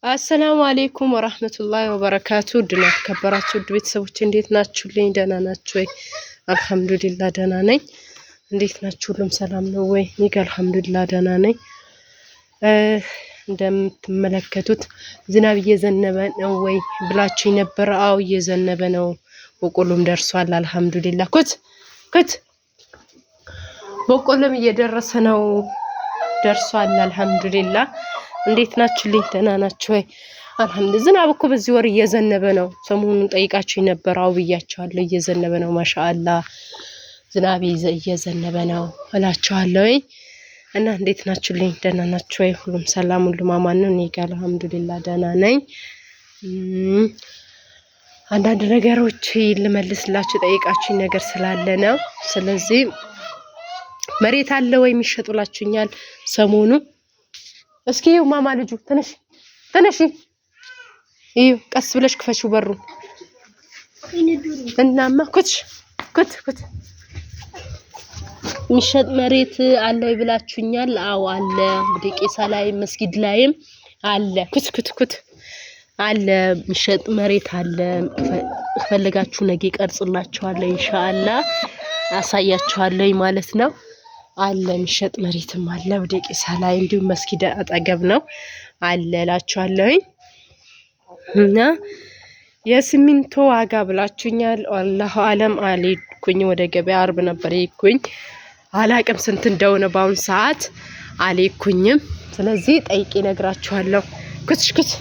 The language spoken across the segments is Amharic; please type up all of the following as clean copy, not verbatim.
አሰላሙ አለይኩም ወራህመቱላሂ ወበረካቱ ድና ተከበራችሁ ቤተሰቦች እንዴት ናችሁልኝ? ደህና ናችሁ ወይ? አልሐምዱሊላህ ደህና ነኝ። እንዴት ናችሁ? ሁሉም ሰላም ነው ወይ? እኔ ጋር አልሐምዱሊላህ ደህና ነኝ። እንደምትመለከቱት ዝናብ እየዘነበ ነው ወይ ብላችሁ ነበር። አው እየዘነበ ነው። በቆሎም ደርሷል። አልሐምዱሊላህ ኩት በቆሎም እየደረሰ ነው። ደርሷል። አልሐምዱሊላህ እንዴት ናችሁልኝ? ደህና ናችሁ ወይ? አልሐምዱሊላህ ዝናብ እኮ በዚህ ወር እየዘነበ ነው። ሰሞኑን ጠይቃችሁ ነበር። አው ብያችኋለሁ። እየዘነበ ነው። ማሻአላህ ዝናብ እየዘነበ ነው እላችኋለሁ። እና እንዴት ናችሁልኝ? ደህና ናችሁ ወይ? ሁሉም ሰላም ሁሉም አማን ነው። እኔ ጋር አልሐምዱሊላህ ደህና ነኝ። አንዳንድ ነገሮች ልመልስላችሁ ጠይቃችሁ ነገር ስላለ ነው። ስለዚህ መሬት አለ ወይ የሚሸጡላችሁኛል ሰሞኑ? እስኪ ማማ ልጁ ተነሽ እዩ ቀስ ብለሽ ክፈሽው በሩ እናማ ኩት የሚሸጥ መሬት አለ ብላችሁኛል። አው አለ። ቄሳ ላይ መስጊድ ላይም አለ። ኩት አለ። የሚሸጥ መሬት አለ። ፈልጋችሁ ነገ ቀርጽላችኋለሁ ኢንሻአላህ አሳያችኋለሁ ማለት ነው። አለ የሚሸጥ መሬትም አለ። ቄሳ ላይ እንዲሁም መስጊድ አጠገብ ነው አለ እላችኋለሁ። እና የሲሚንቶ ዋጋ ብላችሁኛል። አላሁ አለም አልሄድኩኝ ወደ ገበያ አርብ ነበር የሄድኩኝ። አላቅም ስንት እንደሆነ በአሁን ሰዓት አልሄድኩኝም። ስለዚህ ጠይቄ ነግራችኋለሁ። ኩት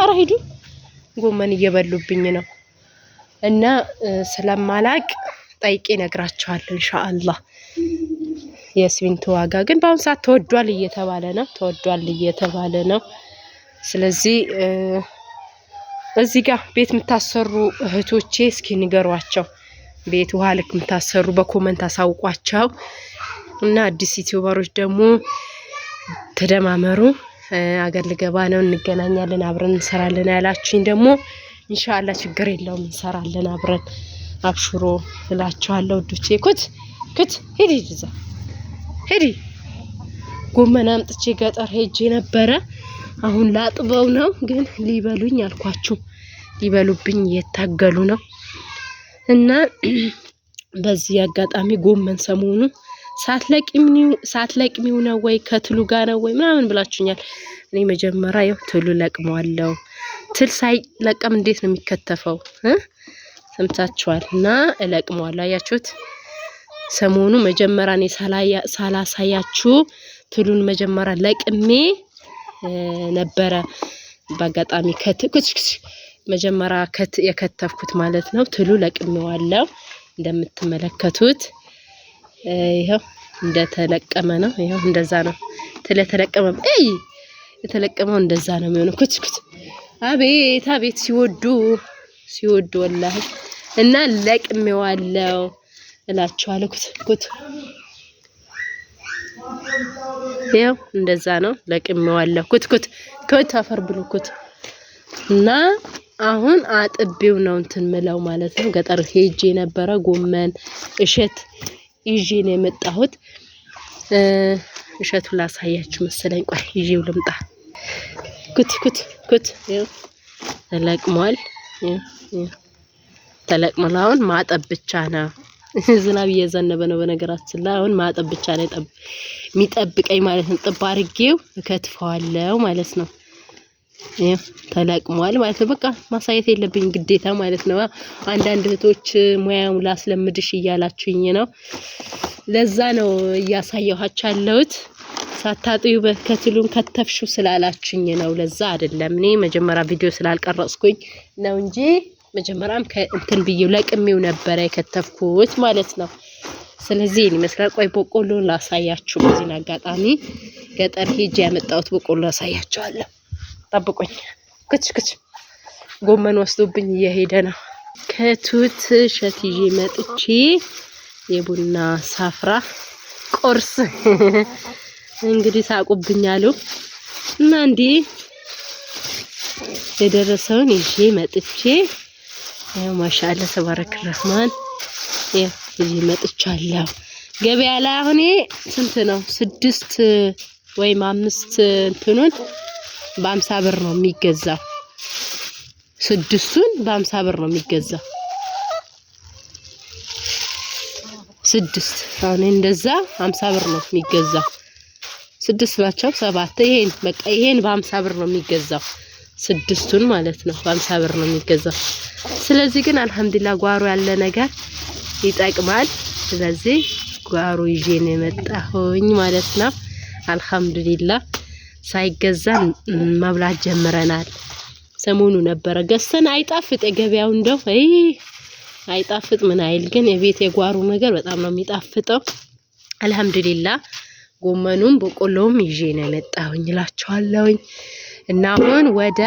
አረ ሂዱ ጎመን እየበሉብኝ ነው እና ስለማላቅ ጠይቄ ነግራችኋለሁ ኢንሻአላህ። የሲሚንቶ ዋጋ ግን በአሁን ሰዓት ተወዷል እየተባለ ነው። ስለዚህ እዚህ ጋር ቤት የምታሰሩ እህቶቼ እስኪ ንገሯቸው። ቤት ውሃ ልክ የምታሰሩ በኮመንት አሳውቋቸው እና አዲስ ዩቲዩበሮች ደግሞ ተደማመሩ። አገር ልገባ ነው እንገናኛለን አብረን እንሰራለን ያላችሁኝ ደግሞ ኢንሻአላህ ችግር የለውም እንሰራለን አብረን አብሽሮ እላችኋለሁ። ዱቼ ኩት ሄዲ ጎመን አምጥቼ ገጠር ሄጄ ነበረ። አሁን ላጥበው ነው ግን ሊበሉኝ አልኳችሁ። ሊበሉብኝ እየታገሉ ነው። እና በዚህ አጋጣሚ ጎመን ሰሞኑ ሳትለቅሚው ነው ወይ ከትሉ ጋር ነው ወይ ምናምን ብላችሁኛል። እኔ መጀመሪያ ያው ትሉ ለቅመዋለሁ። ትል ሳይለቀም እንዴት ነው የሚከተፈው? ሰምታችኋል። እና እለቅመዋለሁ። አያችሁት? ሰሞኑ መጀመሪያ እኔ ሳላሳያችሁ ትሉን መጀመሪያ ለቅሜ ነበረ። በአጋጣሚ መጀመሪያ የከተፍኩት ማለት ነው። ትሉ ለቅሜዋለሁ እንደምትመለከቱት። ይሄው እንደተለቀመ ነው። ይሄው እንደዛ ነው። ትል የተለቀመው እንደዛ ነው የሚሆነው። ኩት አቤት ሲወዱ ወላሂ እና ለቅሜዋለሁ እላችኋለሁ። ኩት ያው እንደዛ ነው ለቅሜዋለሁ። ኩት አፈር ብሉ ኩት። እና አሁን አጥቤው ነው እንትን ምለው ማለት ነው። ገጠር ሄጄ ነበረ ጎመን እሸት ይዤ ነው የመጣሁት። እሸቱን ላሳያችሁ መሰለኝ። ቆይ ይዤው ልምጣ። ኩት ያው ተለቅሟል። ተለቅሟል። አሁን ማጠብ ብቻ ነው። ዝናብ እየዘነበ ነው በነገራችን ላይ። አሁን ማጠብ ብቻ ነው የሚጠብቀኝ ማለት ነው። ጥብ አድርጌው እከትፈዋለሁ ማለት ነው። ይሄ ተለቅሟል ማለት ነው። በቃ ማሳየት የለብኝ ግዴታ ማለት ነው። አንዳንድ እህቶች ሙያው ላስለምድሽ እያላችሁኝ ነው። ለዛ ነው እያሳየኋችሁ ያለሁት። ሳታጥዩ በከትሉን ከተፍሹ ስላላችሁኝ ነው። ለዛ አይደለም እኔ መጀመሪያ ቪዲዮ ስላልቀረጽኩኝ ነው እንጂ መጀመሪያም ከእንትን ብዬው ለቅሜው ነበር የከተፍኩት ማለት ነው። ስለዚህ ይመስላል። ቆይ በቆሎን ላሳያችሁ። በዚህ አጋጣሚ ገጠር ሄጄ ያመጣሁት በቆሎ አሳያችኋለሁ። ጠብቁኝ። ኩት ጎመን ወስዶብኝ እየሄደ ነው። ከቱት እሸት ይዤ መጥቼ የቡና ሳፍራ ቁርስ እንግዲህ ሳቁብኛሉ እና እንዴ የደረሰውን ይዤ መጥቼ ያው ማሻአላ ተባረክ ረህማን ይዤ መጥቻለሁ። ገበያ ላይ አሁን ስንት ነው? 6 ወይም 5 እንትኑን በ50 ብር ነው የሚገዛው። 6ቱን በ50 ብር ነው የሚገዛው። 6 አሁን እንደዛ 50 ብር ነው የሚገዛው። 6 ናቸው 7 ይሄን በቃ ይሄን በ50 ብር ነው የሚገዛው። 6ቱን ማለት ነው በ50 ብር ነው የሚገዛው። ስለዚህ ግን አልሐምዱሊላህ ጓሮ ያለ ነገር ይጠቅማል። ስለዚህ ጓሮ ይዤ ነው የመጣሁኝ ማለት ነው። አልሐምዱሊላህ ሳይገዛን መብላት ጀምረናል። ሰሞኑ ነበረ ገዝተን አይጣፍጥ የገበያው እንደው አይጣፍጥ ምን አይል ግን የቤት የጓሮ ነገር በጣም ነው የሚጣፍጠው። አልሐምዱሊላህ ጎመኑም በቆሎም ይዤ ነው የመጣሁኝ እላችኋለሁኝ። እና አሁን ወደ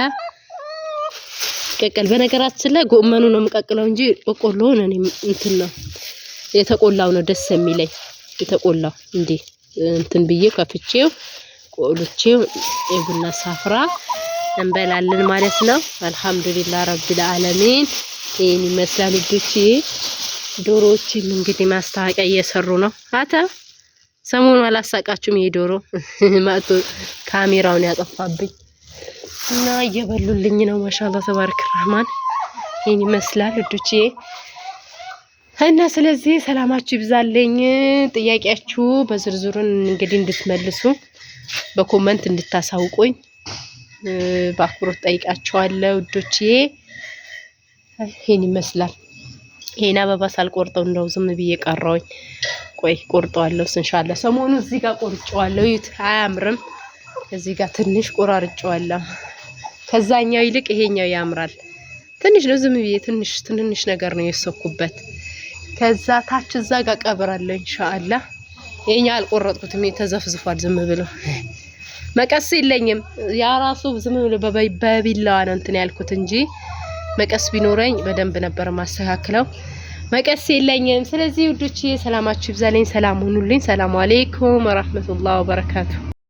ቀቀል በነገራችን ላይ ጎመኑ ነው የምቀቅለው እንጂ በቆሎውን እኔ እንትን ነው የተቆላው ነው ደስ የሚለኝ። የተቆላው እንዴ እንትን ብዬ ከፍቼው ቆልቼው የቡና ሳፍራ እንበላለን ማለት ነው። አልሐምዱሊላህ ረቢል ዓለሚን ይሄን ይመስላል ልጆቼ። ዶሮዎችም እንግዲህ ማስታወቂያ እየሰሩ ነው። ሰሞኑ አላሳቃችሁም? ይሄ ዶሮ ማጥቶ ካሜራውን ያጠፋብኝ እና እየበሉልኝ ነው። ማሻአላህ ተባረክ ረህማን ይሄን ይመስላል ልጆቼ። እና ስለዚህ ሰላማችሁ ይብዛልኝ። ጥያቄያችሁ በዝርዝሩን እንግዲህ እንድትመልሱ በኮሜንት እንድታሳውቁኝ በአክብሮት ጠይቃችኋለሁ ልጆቼ። ይሄን ይመስላል። ይሄን አበባ ሳልቆርጠው እንደው ዝም ብዬ ቀረውኝ። ቆይ ቆርጠዋለሁ ኢንሻአላህ። ሰሞኑ እዚህ ጋር ቆርጬዋለሁ። ይት አያምርም? እዚህ ጋር ትንሽ ቆራርጬዋለሁ። ከዛኛው ይልቅ ይሄኛው ያምራል። ትንሽ ነው ዝም ብዬ ትንሽ ነገር ነው የሰኩበት። ከዛ ታች እዛ ጋር ቀብራለሁ ኢንሻአላህ። ይሄኛው አልቆረጥኩትም የተዘፍዝፏል ዝም ብሎ። መቀስ የለኝም ያ ራሱ ዝም ብሎ በቢላዋ ነው እንትን ያልኩት እንጂ መቀስ ቢኖረኝ በደንብ ነበር ማስተካከለው። መቀስ የለኝም። ስለዚህ ውዶቼ ሰላማችሁ ይብዛልኝ። ሰላም ሁኑልኝ። ሰላም አለይኩም ወራህመቱላሂ ወበረካቱ።